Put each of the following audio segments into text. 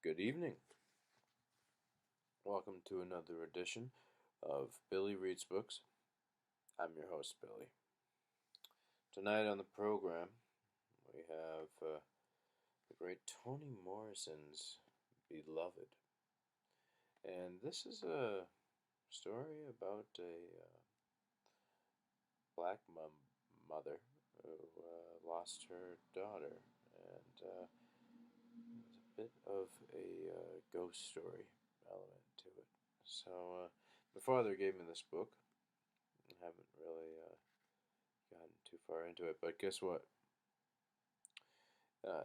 Good evening. Welcome to another edition of Billy Reads Books. I'm your host, Billy. Tonight on the program, we have the great Toni Morrison's Beloved. And this is a story about a black mother who lost her daughter. And there's a bit of a ghost story element to it. So, my father gave me this book. I haven't really gotten too far into it, but guess what?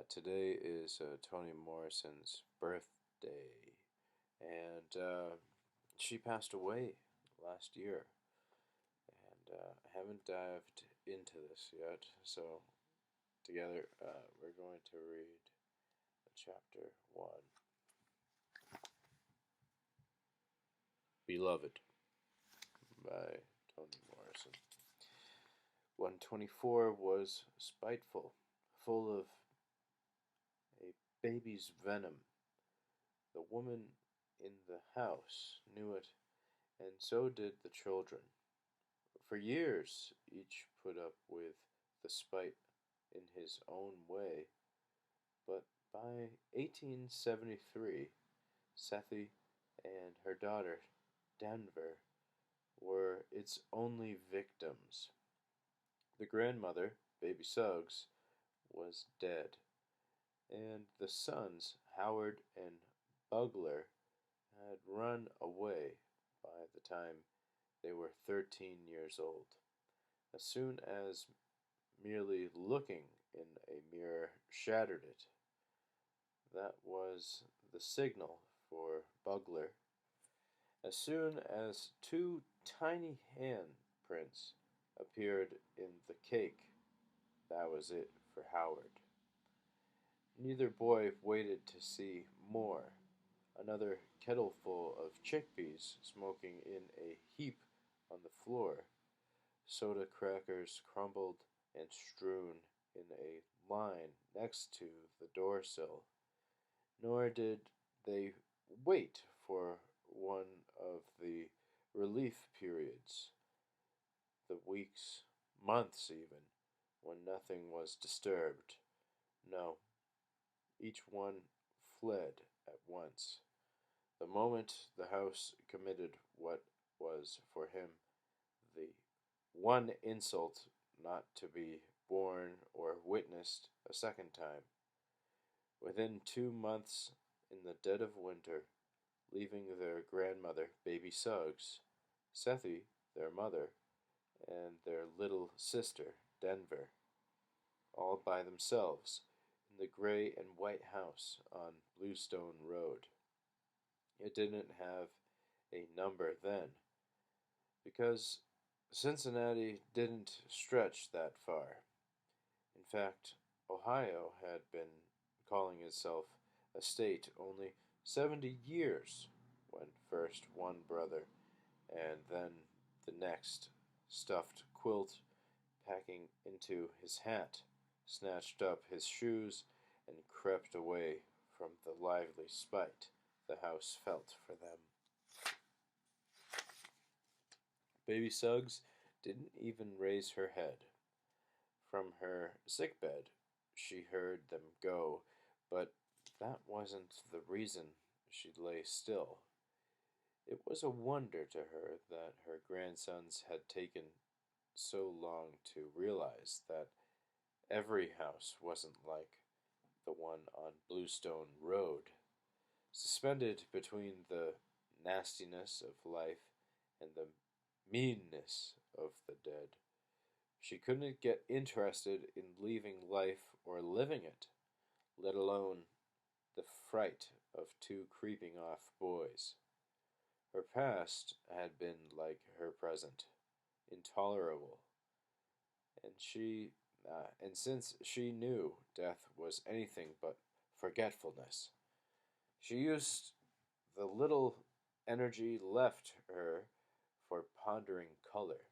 Today is Toni Morrison's birthday, and she passed away last year. And I haven't dived into this yet, so together we're going to read chapter 1. Beloved by Toni Morrison. 124 was spiteful, full of a baby's venom. The woman in the house knew it, and so did the children. For years, each put up with the spite in his own way, but by 1873, Sethi and her daughter, Denver, were its only victims. The grandmother, Baby Suggs, was dead, and the sons, Howard and Bugler, had run away by the time they were 13 years old. As soon as merely looking in a mirror shattered it, that was the signal for Bugler. As soon as two tiny hand prints appeared in the cake, that was it for Howard. Neither boy waited to see more. Another kettleful of chickpeas smoking in a heap on the floor, soda crackers crumbled and strewn in a line next to the doorsill. Nor did they wait for one of the relief periods, the weeks, months even, when nothing was disturbed. No, each one fled at once. The moment the house committed what was for him the one insult not to be borne or witnessed a second time. Within 2 months, in the dead of winter, leaving their grandmother, Baby Suggs, Sethi, their mother, and their little sister, Denver, all by themselves in the gray and white house on Bluestone Road. It didn't have a number then, because Cincinnati didn't stretch that far. In fact, Ohio had been calling itself a state only 70 years when first one brother and then the next stuffed quilt packing into his hat, snatched up his shoes, and crept away from the lively spite the house felt for them. Baby Suggs didn't even raise her head. From her sickbed she heard them go, but that wasn't the reason she lay still. It was a wonder to her that her grandsons had taken so long to realize that every house wasn't like the one on Bluestone Road. Suspended between the nastiness of life and the meanness of the dead, she couldn't get interested in leaving life or living it, let alone the fright of two creeping off boys. Her past had been like her present, intolerable, and since she knew death was anything but forgetfulness, she used the little energy left her for pondering color.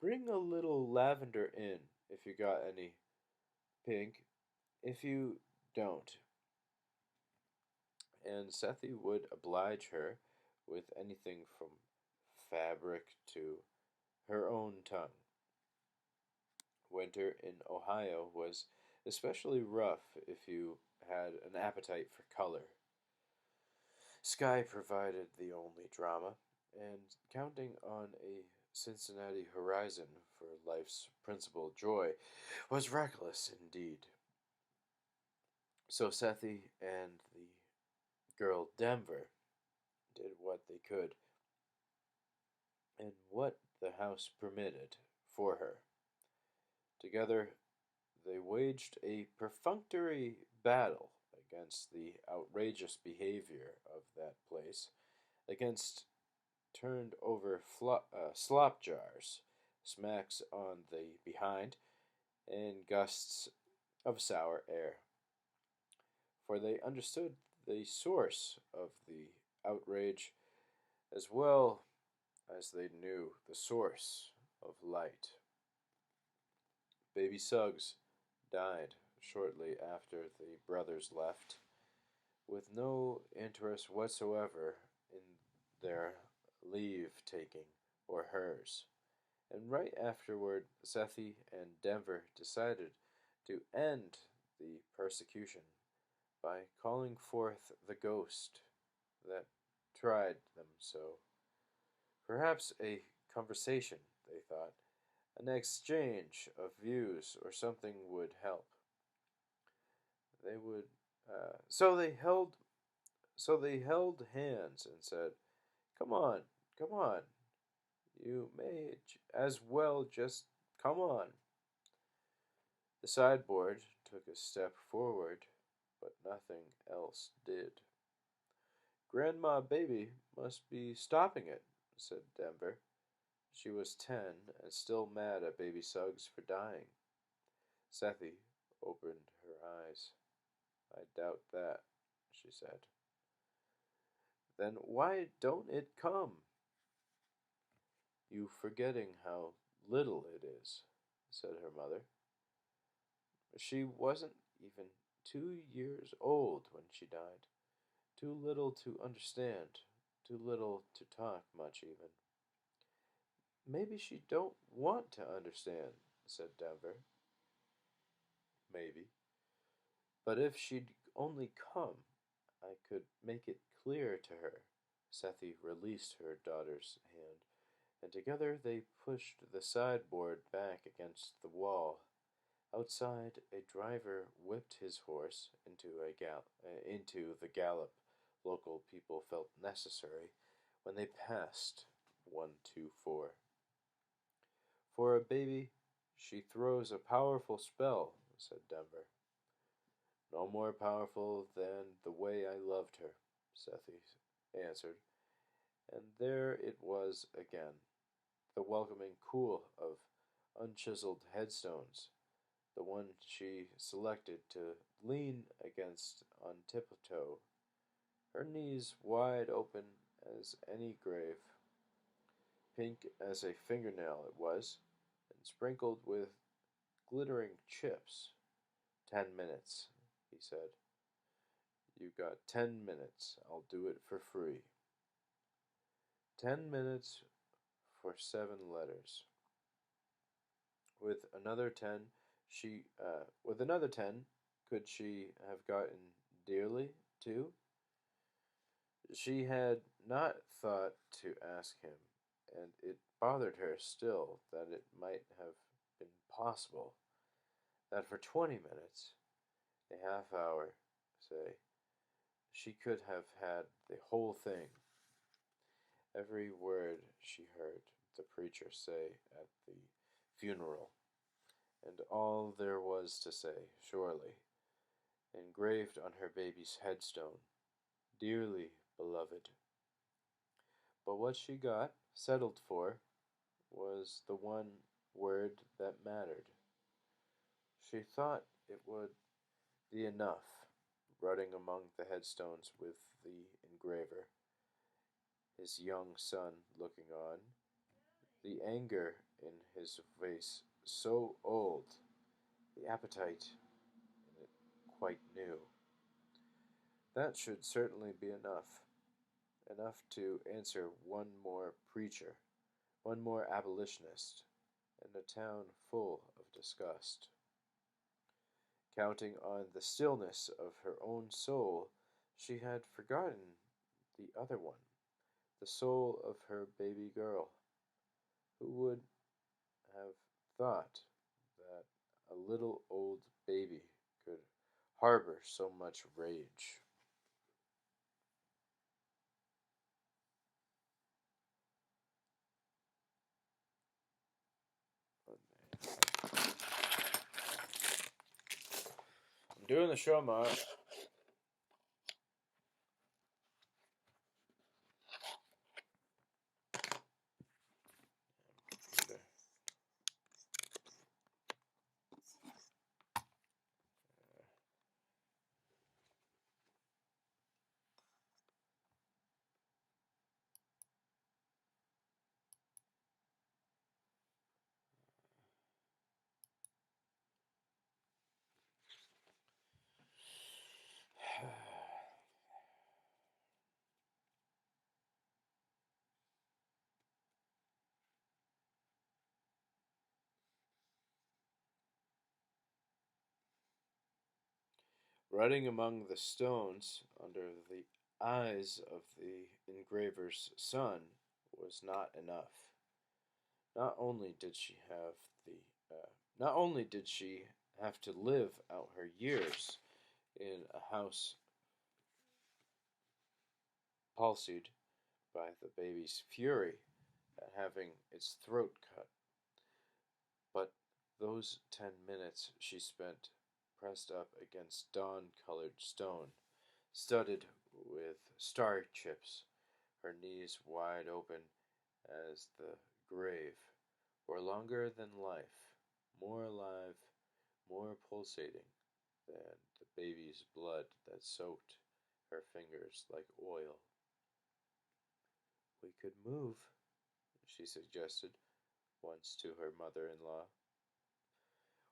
Bring a little lavender in, if you got any. Pink, if you don't. and Sethi would oblige her with anything from fabric to her own tongue. Winter in Ohio was especially rough if you had an appetite for color. Sky provided the only drama, and counting on a Cincinnati horizon for life's principal joy was reckless indeed. So Sethi and the girl Denver did what they could and what the house permitted for her. Together, they waged a perfunctory battle against the outrageous behavior of that place, against turned over slop jars, smacks on the behind, and gusts of sour air. For they understood the source of the outrage as well as they knew the source of light. Baby Suggs died shortly after the brothers left, with no interest whatsoever in their leave taking or hers. And right afterward, Sethi and Denver decided to end the persecution by calling forth the ghost that tried them so. Perhaps a conversation, they thought, an exchange of views or something would help. They would. So they held. So they held hands and said, "Come on, come on. You may as well just come on." The sideboard took a step forward, but nothing else did. "Grandma Baby must be stopping it," said Denver. She was 10 and still mad at Baby Suggs for dying. Sethi opened her eyes. "I doubt that," she said. "Then why don't it come?" "You forgetting how little it is," said her mother. "She wasn't even 2 years old when she died. Too little to understand, too little to talk much even." "Maybe she don't want to understand," said Denver. "Maybe. But if she'd only come, I could make it clear to her." Sethi released her daughter's hand, and together they pushed the sideboard back against the wall. Outside, a driver whipped his horse into the gallop local people felt necessary when they passed 124. "For a baby, she throws a powerful spell," said Denver. "No more powerful than the way I loved her," Sethi answered, and there it was again, the welcoming cool of unchiseled headstones, the one she selected to lean against on tiptoe, her knees wide open as any grave. Pink as a fingernail it was, and sprinkled with glittering chips. "10 minutes," he said. "You got 10 minutes. I'll do it for free." 10 minutes for 7 letters. With another 10, could she have gotten dearly too? She had not thought to ask him, and it bothered her still that it might have been possible that for 20 minutes, a half hour, say, she could have had the whole thing. Every word she heard the preacher say at the funeral, and all there was to say, surely, engraved on her baby's headstone, "Dearly beloved." But what she got, settled for, was the one word that mattered. She thought it would be enough, rutting among the headstones with the engraver, his young son looking on, the anger in his face so old, the appetite in it quite new. That should certainly be enough. Enough to answer one more preacher, one more abolitionist, in a town full of disgust. Counting on the stillness of her own soul, she had forgotten the other one, the soul of her baby girl. Who would have thought that a little old baby could harbor so much rage? I'm doing the show, Mark. Writing among the stones under the eyes of the engraver's son was not enough. Not only did she have the not only did she have to live out her years in a house palsied by the baby's fury at having its throat cut, but those 10 minutes she spent pressed up against dawn-colored stone, studded with star chips, her knees wide open as the grave, were longer than life, more alive, more pulsating than the baby's blood that soaked her fingers like oil. We could move, she suggested once to her mother-in-law.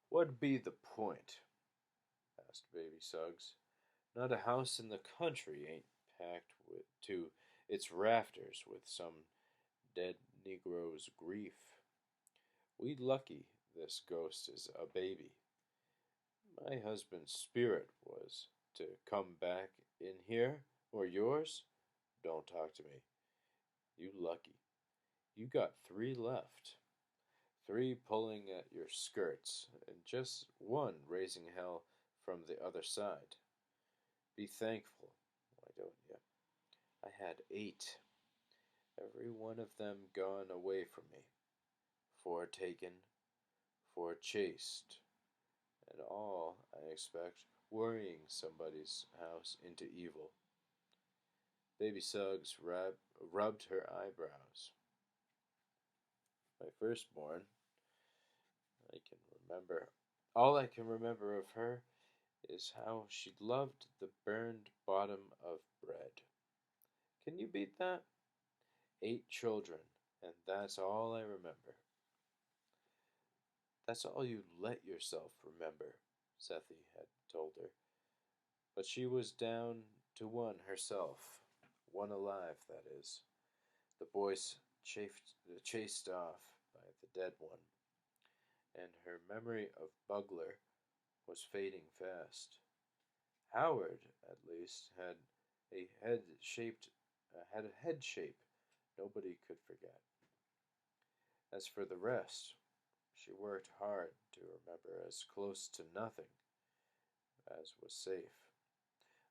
What'd be the point? Asked Baby Suggs. Not a house in the country ain't packed to its rafters with some dead Negro's grief. We lucky this ghost is a baby. My husband's spirit was to come back in here, or yours? Don't talk to me. You lucky. You got three left. Three pulling at your skirts, and just one raising hell from the other side. Be thankful, why don't you? I had eight. Every one of them gone away from me. Four taken, four chased, and all, I expect, worrying somebody's house into evil. Baby Suggs rubbed her eyebrows. My firstborn, I can remember. All I can remember of her is how she loved the burned bottom of bread. Can you beat that? 8 children, and that's all I remember. That's all you let yourself remember, Sethi had told her. But she was down to one herself. One alive, that is. The boys chased off by the dead one, and her memory of Bugler was fading fast. Howard, at least, a head shaped had a head shape nobody could forget. As for the rest, she worked hard to remember as close to nothing as was safe.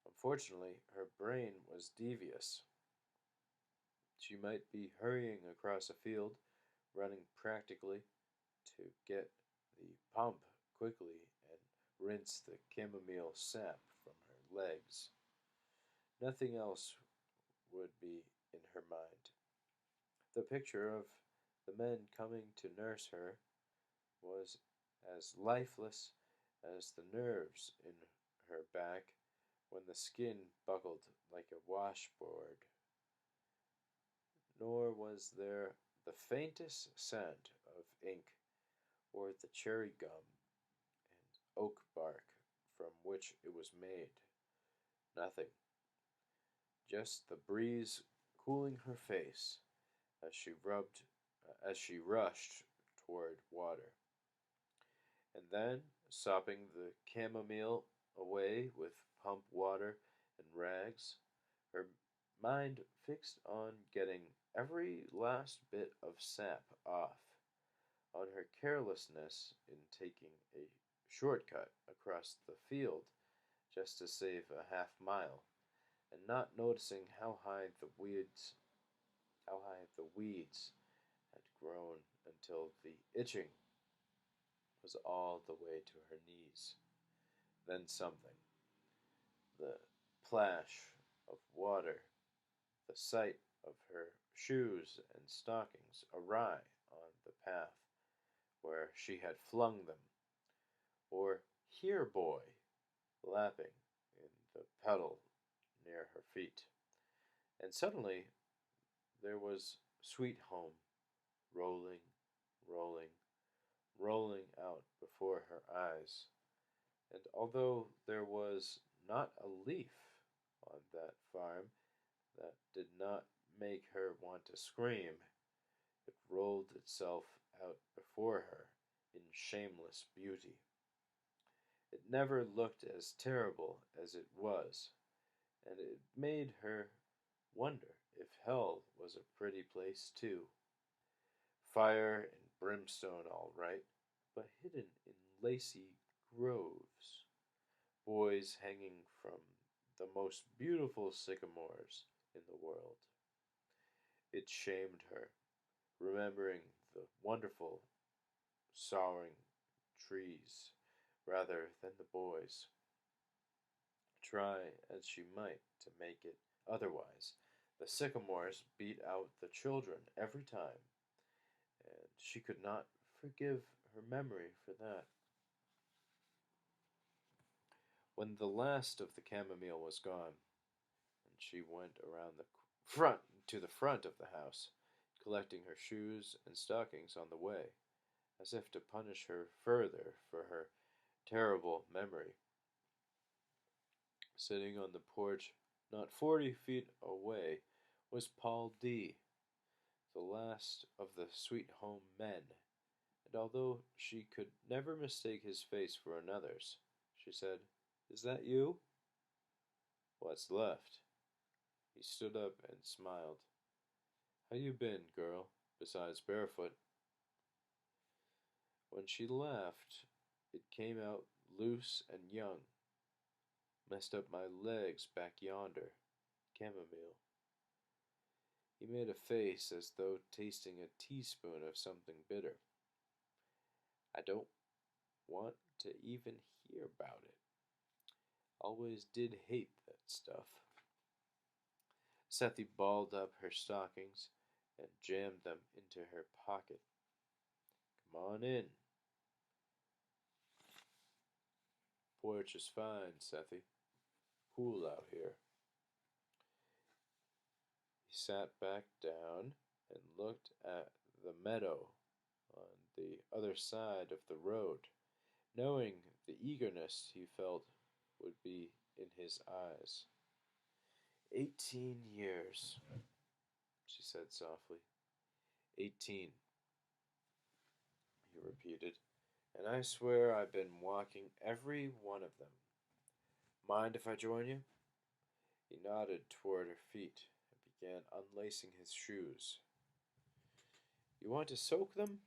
Unfortunately, her brain was devious. She might be hurrying across a field, running practically to get the pump quickly and rinse the chamomile sap from her legs. Nothing else would be in her mind. The picture of the men coming to nurse her was as lifeless as the nerves in her back when the skin buckled like a washboard. Nor was there the faintest scent of ink or the cherry gum and oak bark from which it was made. Nothing. just the breeze cooling her face as she rushed toward water. And then, sopping the chamomile away with pump water and rags, her mind fixed on getting every last bit of sap off, on her carelessness in taking a shortcut across the field just to save a half mile, and not noticing how high the weeds had grown until the itching was all the way to her knees. Then something, the plash of water, the sight of her shoes and stockings awry on the path where she had flung them, or "Here, boy," lapping in the puddle near her feet. And suddenly there was Sweet Home, rolling, rolling, rolling out before her eyes. And although there was not a leaf on that farm that did not make her want to scream, it rolled itself out before her in shameless beauty. It never looked as terrible as it was, and it made her wonder if hell was a pretty place too. Fire and brimstone, all right, but hidden in lacy groves, boys hanging from the most beautiful sycamores in the world. It shamed her, remembering the wonderful soaring trees rather than the boys. Try as she might to make it otherwise, the sycamores beat out the children every time, and she could not forgive her memory for that. When the last of the chamomile was gone, and she went around the front of the house, collecting her shoes and stockings on the way, as if to punish her further for her terrible memory. Sitting on the porch, not 40 feet away, was Paul D., the last of the Sweet Home men, and although she could never mistake his face for another's, she said, "Is that you?" "What's left?" He stood up and smiled. "How you been, girl, besides barefoot?" When she laughed, it came out loose and young. "Messed up my legs back yonder. Chamomile." He made a face as though tasting a teaspoon of something bitter. "I don't want to even hear about it. Always did hate that stuff." Sethi balled up her stockings and jammed them into her pocket. "Come on in. Porch is fine, Sethi. Cool out here." He sat back down and looked at the meadow on the other side of the road, knowing the eagerness he felt would be in his eyes. 18 years, she said softly. 18, he repeated, and I swear I've been walking every one of them. Mind if I join you? He nodded toward her feet and began unlacing his shoes. You want to soak them?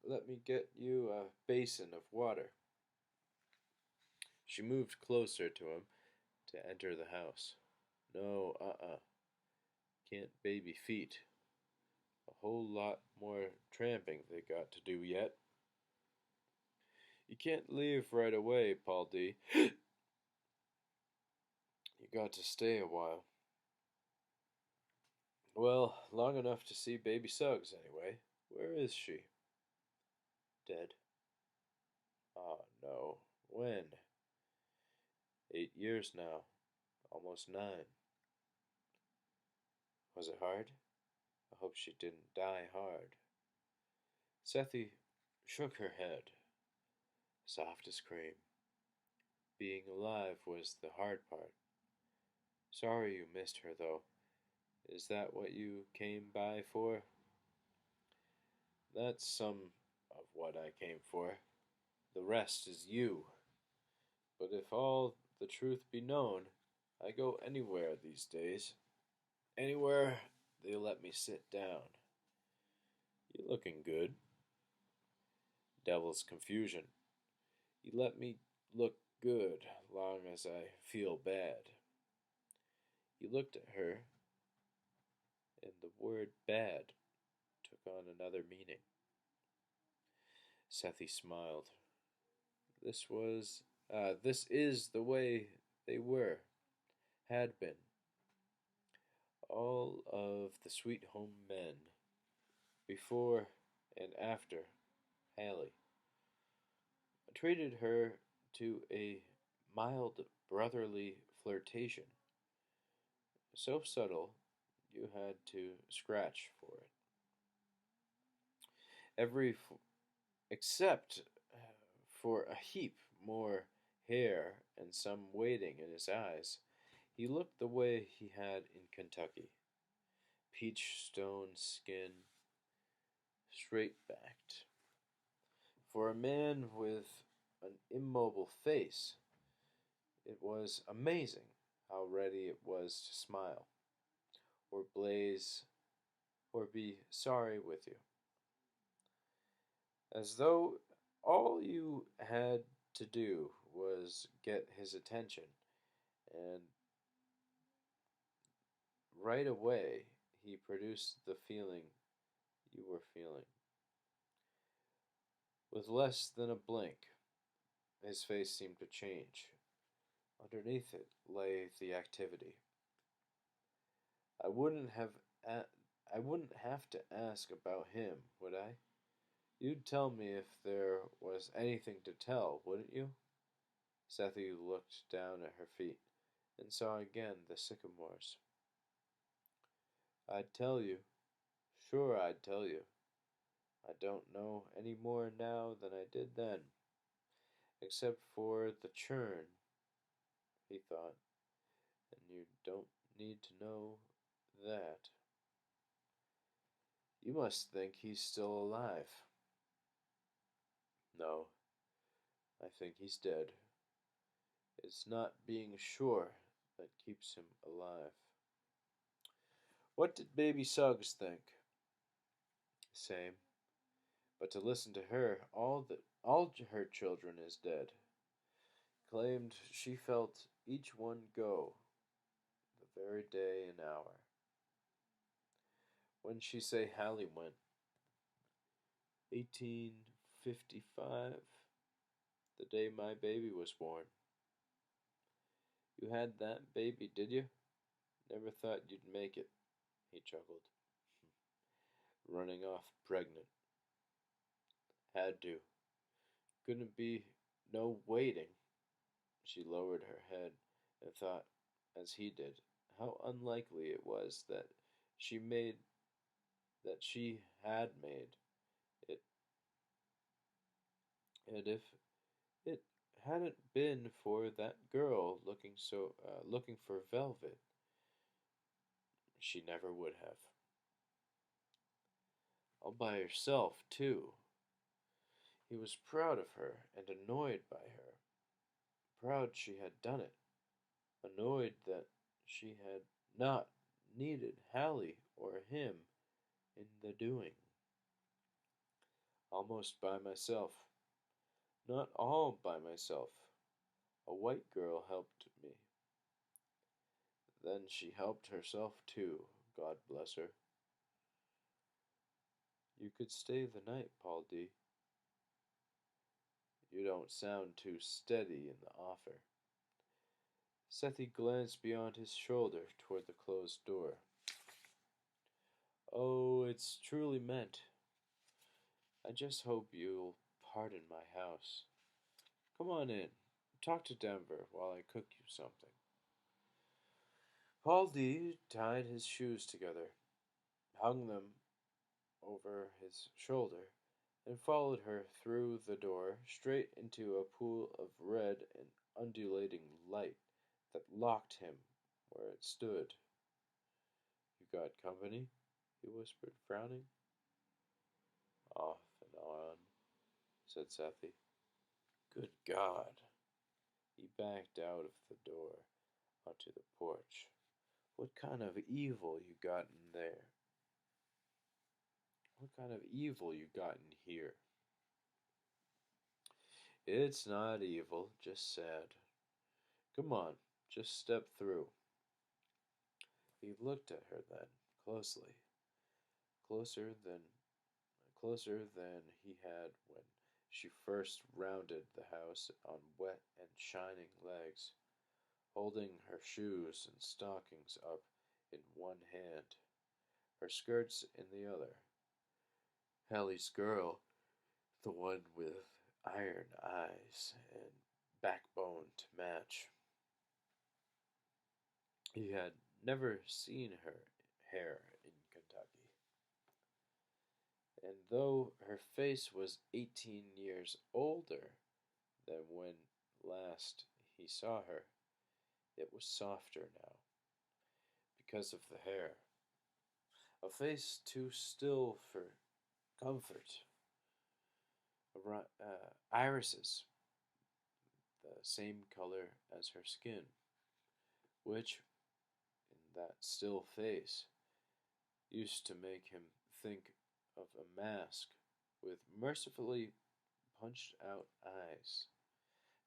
Let me get you a basin of water. She moved closer to him to enter the house. No, can't baby feet. A whole lot more tramping they got to do yet. You can't leave right away, Paul D. You got to stay a while. Well, long enough to see baby Suggs, anyway. Where is she? Dead. Ah, no. When? 8 years now. Almost 9. Was it hard? I hope she didn't die hard. Sethi shook her head, soft as cream. Being alive was the hard part. Sorry you missed her, though. Is that what you came by for? That's some of what I came for. The rest is you. But if all the truth be known, I go anywhere these days. Anywhere they let me sit down. You looking good. Devil's confusion. You let me look good long as I feel bad. He looked at her, and the word bad took on another meaning. Sethi smiled. This is the way they were, had been. All of the sweet home men, before and after Hallie, treated her to a mild brotherly flirtation, so subtle you had to scratch for it. Except for a heap more hair and some waiting in his eyes, he looked the way he had in Kentucky, peach stone skin, straight backed. For a man with an immobile face, it was amazing how ready it was to smile, or blaze, or be sorry with you, as though all you had to do was get his attention, and right away he produced the feeling you were feeling. With less than a blink, his face seemed to change. Underneath it lay the activity. I wouldn't have a- I wouldn't have to ask about him, would I? You'd tell me if there was anything to tell, wouldn't you? Sethi looked down at her feet and saw again the sycamores. I'd tell you. Sure, I'd tell you. I don't know any more now than I did then, except for the churn, he thought, and you don't need to know that. You must think he's still alive. No, I think he's dead. It's not being sure that keeps him alive. What did baby Suggs think? Same. But to listen to her, all her children is dead. Claimed she felt each one go, the very day and hour. When she say Hallie went, 1855, the day my baby was born. You had that baby, did you? Never thought you'd make it, he chuckled. Running off pregnant. Had to. Couldn't be no waiting. She lowered her head and thought, as he did, how unlikely it was she made that she had made it, and if it hadn't been for that girl looking for velvet, she never would have. All by herself, too. He was proud of her and annoyed by her. Proud she had done it, annoyed that she had not needed Hallie or him in the doing. Almost by myself. Not all by myself. A white girl helped me. Then she helped herself too, God bless her. You could stay the night, Paul D. You don't sound too steady in the offer. Sethi glanced beyond his shoulder toward the closed door. Oh, it's truly meant. I just hope you'll pardon my house. Come on in. Talk to Denver while I cook you something. Paul D tied his shoes together, hung them over his shoulder, and followed her through the door straight into a pool of red and undulating light that locked him where it stood. You got company? He whispered, frowning. Off and on, said Sethi. Good God. He backed out of the door onto the porch. What kind of evil you got in there? What kind of evil you got in here? It's not evil, just sad. Come on, just step through. He looked at her then, closely, closer than closer than he had when she first rounded the house on wet and shining legs, holding her shoes and stockings up in one hand, her skirts in the other. Hallie's girl, the one with iron eyes and backbone to match. He had never seen her hair in Kentucky, and though her face was 18 years older than when last he saw her, it was softer now because of the hair. A face too still for comfort. Irises, the same color as her skin, which, in that still face, used to make him think of a mask with mercifully punched out eyes.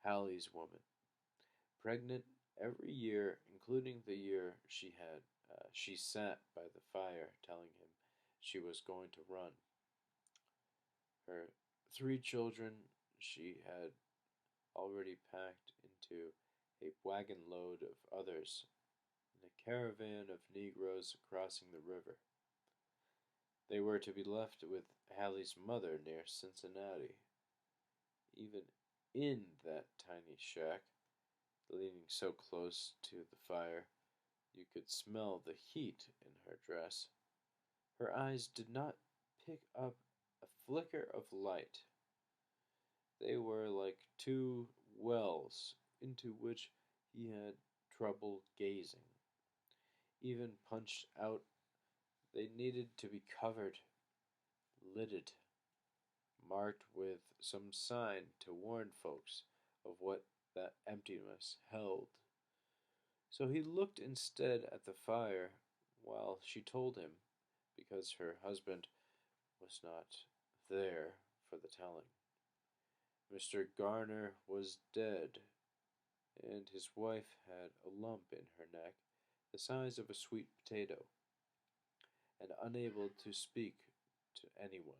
Hallie's woman, pregnant every year, including the year she sat by the fire telling him she was going to run. Her 3 children she had already packed into a wagon load of others in a caravan of Negroes crossing the river. They were to be left with Hallie's mother near Cincinnati. Even in that tiny shack, leaning so close to the fire, you could smell the heat in her dress. Her eyes did not pick up a flicker of light. They were like two wells into which he had trouble gazing. Even punched out, they needed to be covered, lidded, marked with some sign to warn folks of what that emptiness held. So he looked instead at the fire while she told him, because her husband was not there for the telling. Mr. Garner was dead, and his wife had a lump in her neck the size of a sweet potato, and unable to speak to anyone.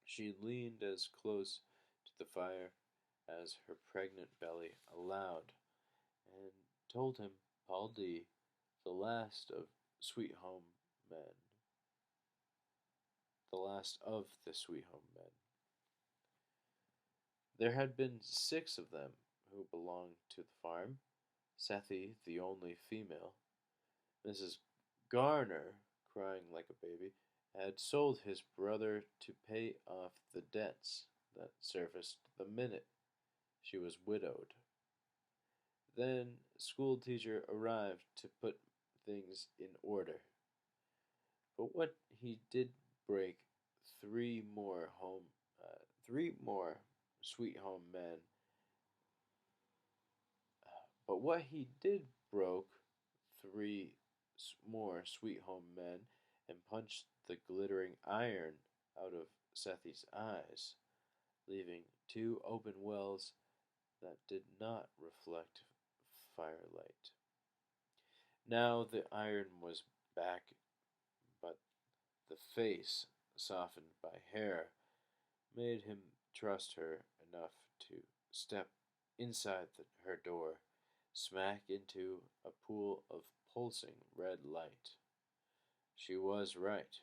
She leaned as close to the fire as her pregnant belly allowed, and told him Paul D., the last of Sweet Home Men, the last of the Sweet Home Men. There had been 6 of them who belonged to the farm, Sethi the only female. Mrs. Garner, crying like a baby, had sold his brother to pay off the debts that surfaced the minute she was widowed. Then schoolteacher arrived to put things in order. But what he did break three more home, 3 more sweet home men. But what he did broke 3 more sweet home men and punched the glittering iron out of Sethi's eyes, leaving 2 open wells that did not reflect firelight. Now the iron was back, but the face, softened by hair, made him trust her enough to step inside her door, smack into a pool of pulsing red light. She was right.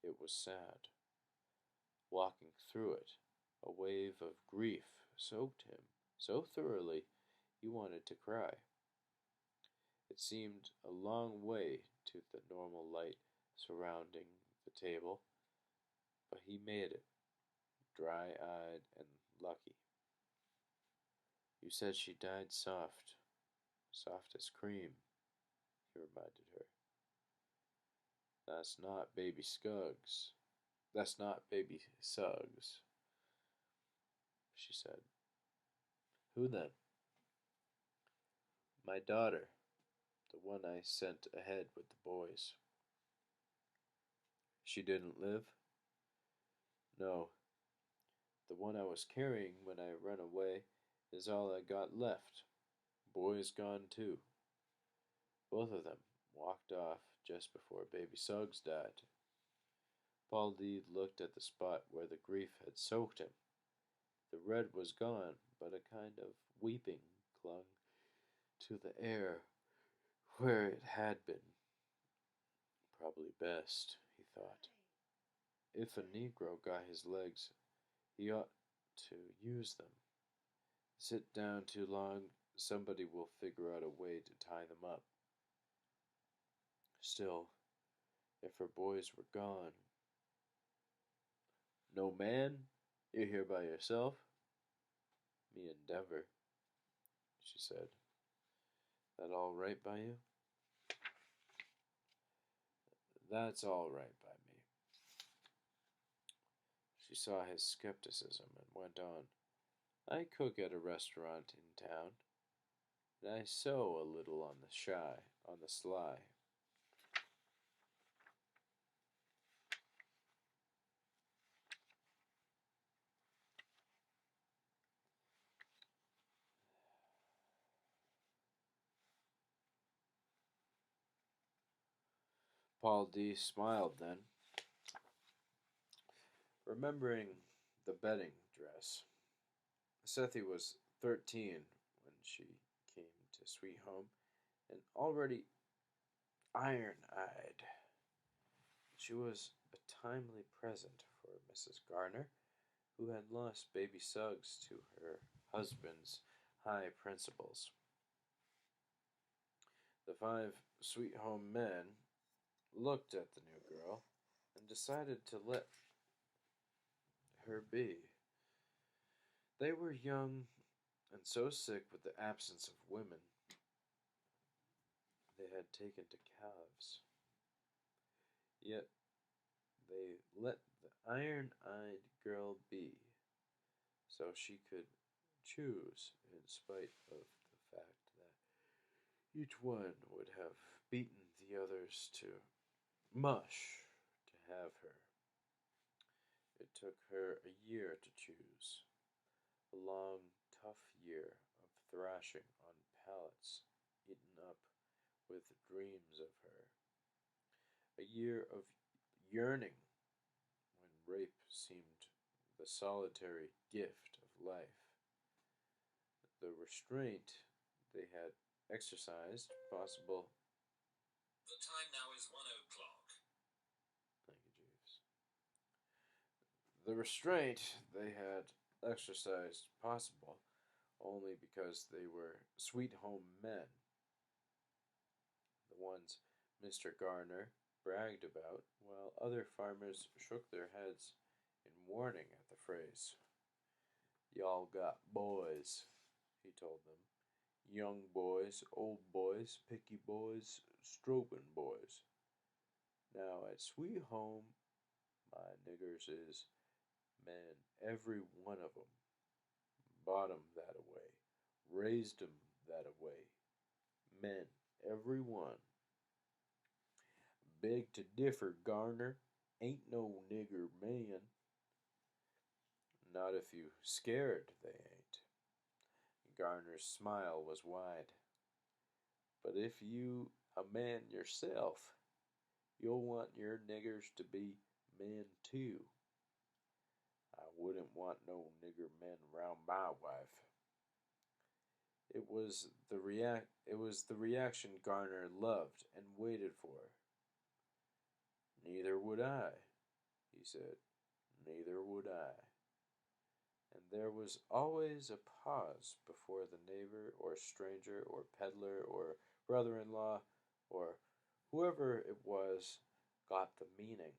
It was sad. Walking through it, a wave of grief soaked him so thoroughly he wanted to cry. It seemed a long way to the normal light surrounding the table, but he made it, dry-eyed and lucky. You said she died soft, Soft as cream, he reminded her. That's not baby Suggs. That's not baby Suggs, she said. Who then? My daughter, the one I sent ahead with the boys. She didn't live? No, the one I was carrying when I ran away is all I got left. Boy's gone too. Both of them walked off just before baby Suggs died. Paul D looked at the spot where the grief had soaked him. The red was gone, but a kind of weeping clung to the air where it had been. Probably best, he thought. If a Negro got his legs, he ought to use them. Sit down too long, somebody will figure out a way to tie them up. Still, if her boys were gone. No man? You're here by yourself? Me and Denver, she said. That all right by you? That's all right by me. She saw his skepticism and went on. I cook at a restaurant in town, and I sew a little on the sly. Paul D. smiled then, remembering the bedding dress. Sethy was 13 when she came to Sweet Home, and already iron-eyed. She was a timely present for Mrs. Garner, who had lost baby Suggs to her husband's high principles. The 5 Sweet Home men looked at the new girl and decided to let her be. They were young and so sick with the absence of women they had taken to calves. Yet they let the iron-eyed girl be, so she could choose in spite of the fact that each one would have beaten the others to mush to have her. It took her a year to choose, a long, tough year of thrashing on pallets eaten up with dreams of her, a year of yearning when rape seemed the solitary gift of life. The restraint they had exercised, possible. The time now is 1 o'clock. Thank you, Jeeves. The restraint they had exercised, possible only because they were Sweet Home men, the ones Mr. Garner bragged about, while other farmers shook their heads in warning at the phrase. Y'all got boys, he told them. Young boys, old boys, picky boys, stroping boys. Now at Sweet Home, my niggers is men, every one of 'em. Bought 'em that away, raised 'em that away. Men, every one. Beg to differ, Garner. Ain't no nigger man. Not if you scared, they ain't. Garner's smile was wide. But if you a man yourself, you'll want your niggers to be men too. I wouldn't want no nigger men round my wife. It was the reaction Garner loved and waited for. Neither would I, he said. Neither would I. And there was always a pause before the neighbor or stranger or peddler or brother-in-law or whoever it was got the meaning.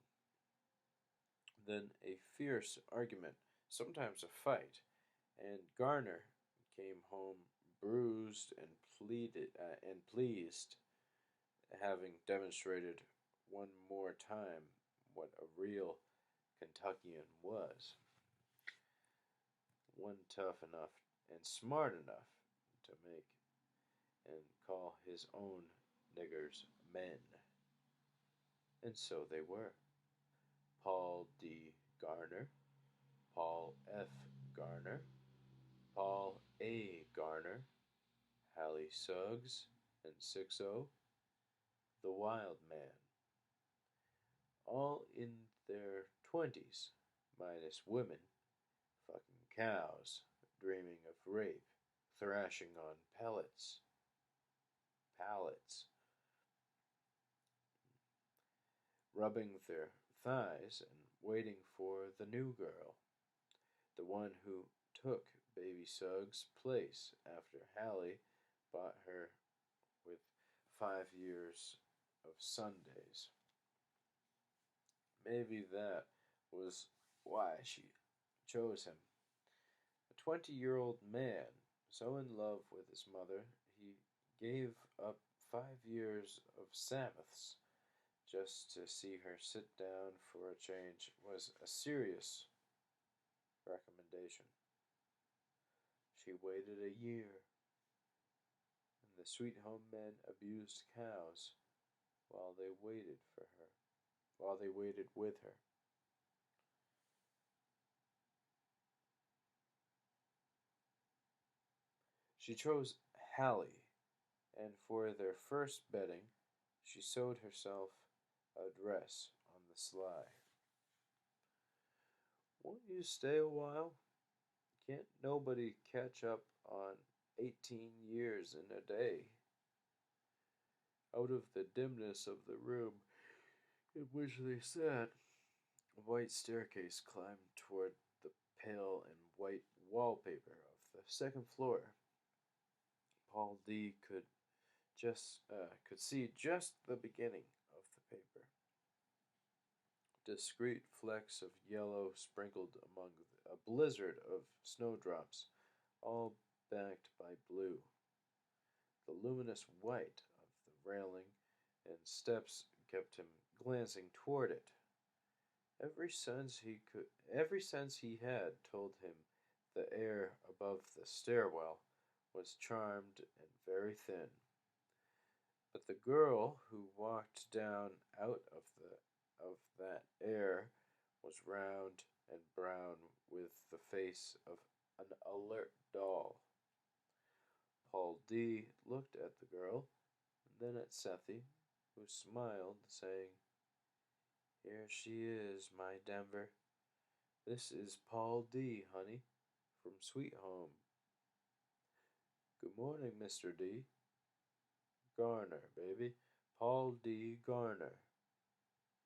Then a fierce argument, sometimes a fight, and Garner came home bruised and pleased, having demonstrated one more time what a real Kentuckian was, one tough enough and smart enough to make and call his own niggers men. And so they were. Paul D. Garner, Paul F. Garner, Paul A. Garner, Hallie Suggs, and 6-0, the Wild Man, all in their 20s, minus women, fucking cows, dreaming of rape, thrashing on pallets, rubbing their thighs and waiting for the new girl, the one who took Baby Suggs' place after Hallie bought her with 5 years of Sundays. Maybe that was why she chose him. A 20-year-old man, so in love with his mother, he gave up 5 years of Sabbaths just to see her sit down for a change was a serious recommendation. She waited a year, and the sweet home men abused cows while they waited for her, while they waited with her. She chose Hallie, and for their first betting, she sewed herself a dress on the sly. Won't you stay a while? Can't nobody catch up on 18 years in a day? Out of the dimness of the room in which they sat, a white staircase climbed toward the pale and white wallpaper of the second floor. Paul D could see just the beginning of the paper. Discreet flecks of yellow sprinkled among a blizzard of snowdrops, all backed by blue. The luminous white of the railing and steps kept him glancing toward it. Every sense he had told him the air above the stairwell was charmed and very thin. But the girl who walked down out of that air was round and brown with the face of an alert doll. Paul D looked at the girl, and then at Sethi, who smiled, saying, "Here she is, my Denver. This is Paul D, honey, from Sweet Home. Good morning, Mr. D. Garner, baby. Paul D. Garner."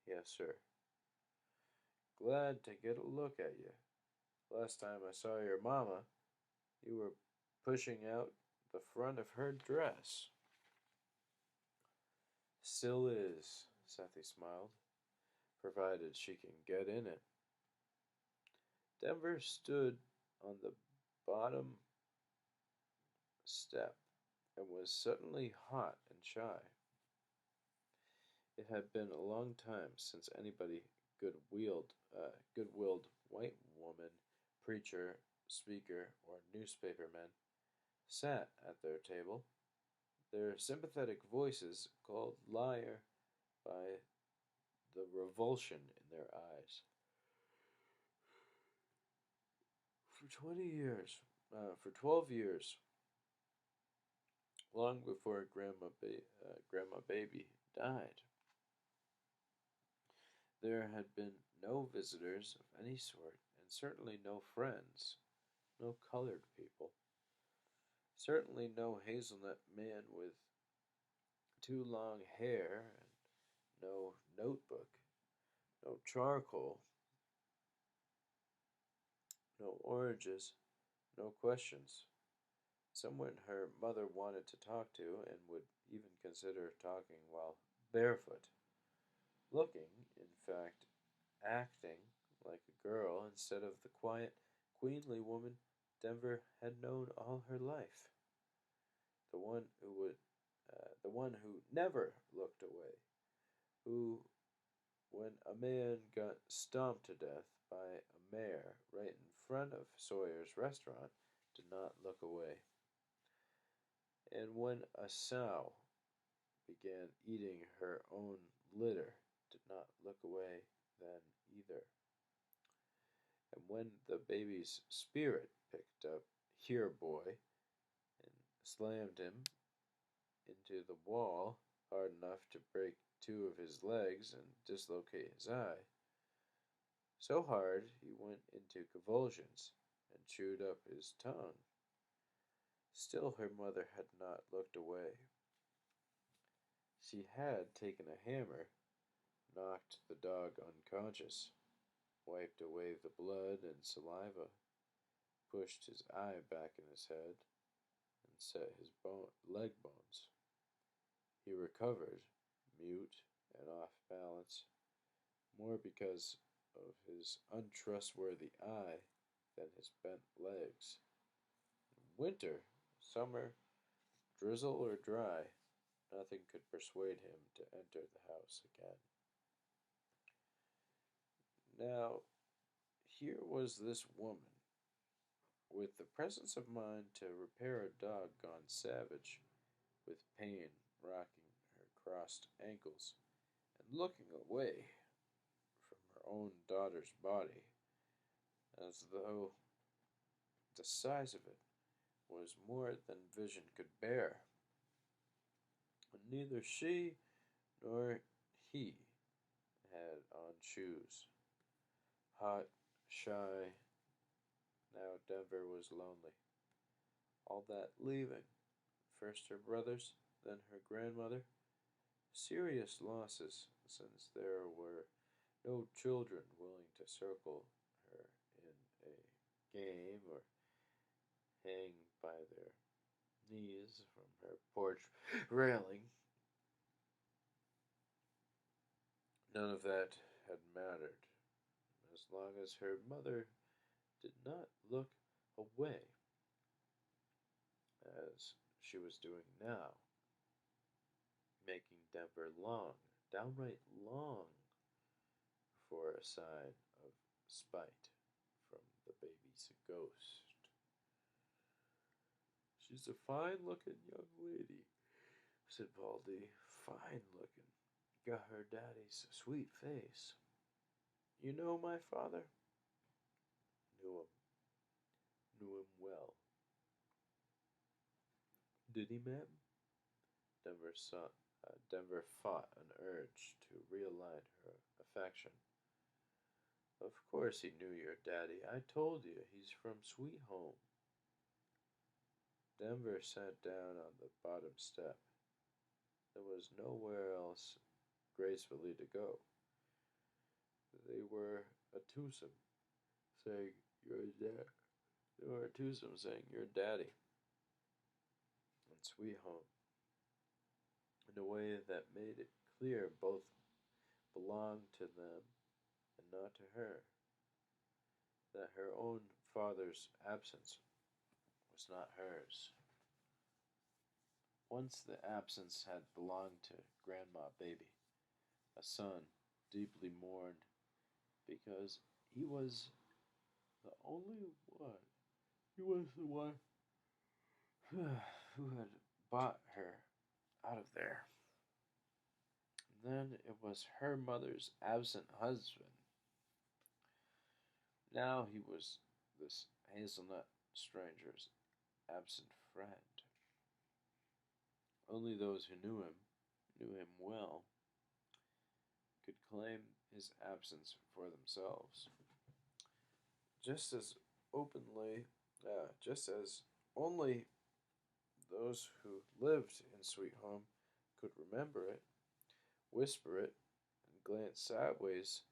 "Yes, sir." "Glad to get a look at you. Last time I saw your mama, you were pushing out the front of her dress." "Still is," Sethi smiled, "provided she can get in it." Denver stood on the bottom step and was suddenly hot and shy. It had been a long time since anybody good-willed white woman, preacher, speaker, or newspaperman sat at their table, their sympathetic voices called liar by the revulsion in their eyes. For 12 years, long before Grandma Baby died, there had been no visitors of any sort, and certainly no friends, no colored people, certainly no hazelnut man with too long hair, and no notebook, no charcoal, no oranges, no questions. Someone her mother wanted to talk to and would even consider talking while barefoot. Looking, in fact, acting like a girl instead of the quiet, queenly woman Denver had known all her life. the one who never looked away, who, when a man got stomped to death by a mare right in front of Sawyer's restaurant, did not look away, and when a sow began eating her own litter, did not look away then either. And when the baby's spirit picked up "Here, boy," and slammed him into the wall hard enough to break two of his legs and dislocate his eye, so hard he went into convulsions and chewed up his tongue. Still her mother had not looked away. She had taken a hammer, knocked the dog unconscious, wiped away the blood and saliva, pushed his eye back in his head, and set his leg bones. He recovered, mute and off balance, more because of his untrustworthy eye than his bent legs. Winter, summer, drizzle or dry, nothing could persuade him to enter the house again. Now, here was this woman, with the presence of mind to repair a dog gone savage, with pain rocking her crossed ankles, and looking away from her own daughter's body, as though the size of it was more than vision could bear. And neither she nor he had on shoes. Hot, shy, now Denver was lonely. All that leaving, first her brothers, then her grandmother, serious losses, since there were no children willing to circle her in a game or hang by their knees from her porch railing. None of that had mattered, as long as her mother did not look away, as she was doing now, making Denver long, downright long, for a sign of spite from the baby's ghost. "She's a fine-looking young lady," said Baldy. "Fine-looking. Got her daddy's sweet face. You know my father?" "Knew him. Knew him well." "Did he, ma'am?" Denver fought an urge to realign her affection. "Of course he knew your daddy. I told you, he's from Sweet Home." Denver sat down on the bottom step. There was nowhere else gracefully to go. They were a twosome, saying, "Your dad." They were a twosome, saying, "Your daddy." And Sweet Home, in a way that made it clear both belonged to them and not to her, that her own father's absence was not hers. Once the absence had belonged to Grandma Baby, a son deeply mourned because he was the only one. He was the one who had bought her out of there. Then it was her mother's absent husband. Now he was this hazelnut stranger's absent friend. Only those who knew him well, could claim his absence for themselves. Just as openly, just as only those who lived in Sweet Home could remember it, whisper it, and glance sideways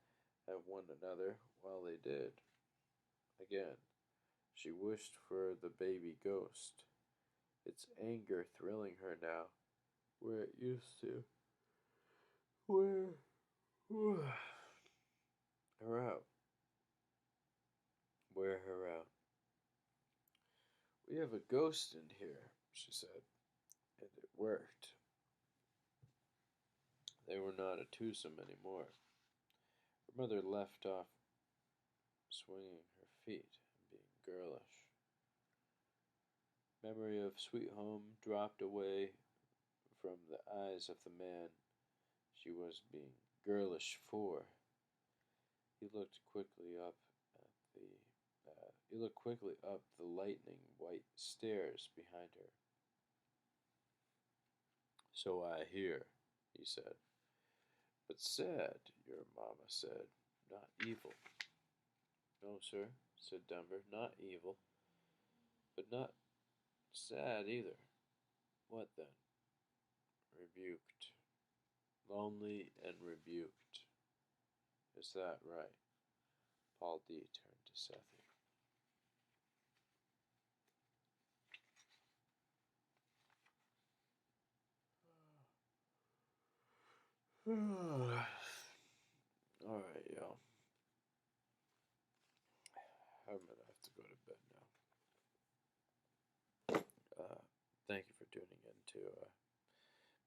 at one another while they did. Again, she wished for the baby ghost, its anger thrilling her now, where it used to. Wear her out. Wear her out. "We have a ghost in here," she said. worked. They were not a twosome any more. Her mother left off swinging her feet and being girlish. Memory of sweet home dropped away from the eyes of the man she was being girlish for. He looked quickly up the lightning white stairs behind her. "So I hear," he said. "But sad, your mamma said, not evil." "No, sir," said Denver, "not evil, but not sad either." "What then?" "Rebuked. Lonely and rebuked. Is that right?" Paul D. turned to Sethi. Alright, y'all. I'm gonna have to go to bed now. Thank you for tuning in to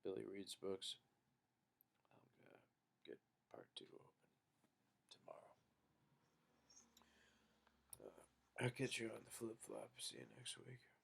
Billy Reed's books. I'm gonna get part 2 open tomorrow. I'll catch you on the flip flop. See you next week.